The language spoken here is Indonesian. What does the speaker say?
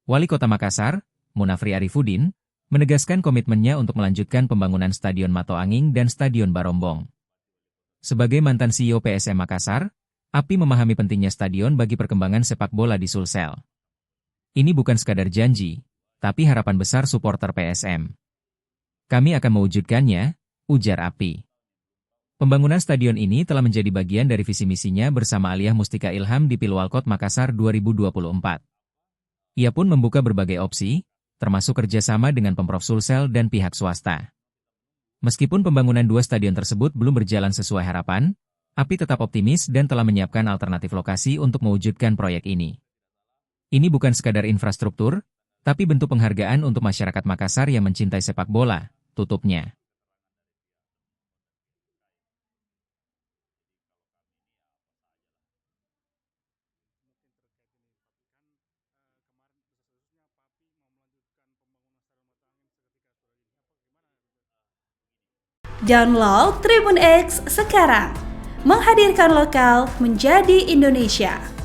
Wali Kota Makassar, Munafri Arifudin, menegaskan komitmennya untuk melanjutkan pembangunan Stadion Mato Anging dan Stadion Barombong. Sebagai mantan CEO PSM Makassar, Api memahami pentingnya stadion bagi perkembangan sepak bola di Sulsel. Ini bukan sekadar janji, tapi harapan besar supporter PSM. Kami akan mewujudkannya, ujar Api. Pembangunan stadion ini telah menjadi bagian dari visi misinya bersama Aliyah Mustika Ilham di Pilwalkot Makassar 2024. Ia pun membuka berbagai opsi, termasuk kerjasama dengan Pemprov Sulsel dan pihak swasta. Meskipun pembangunan dua stadion tersebut belum berjalan sesuai harapan, Api tetap optimis dan telah menyiapkan alternatif lokasi untuk mewujudkan proyek ini. Ini bukan sekadar infrastruktur, tapi bentuk penghargaan untuk masyarakat Makassar yang mencintai sepak bola, tutupnya. Download Tribun X sekarang, menghadirkan lokal menjadi Indonesia.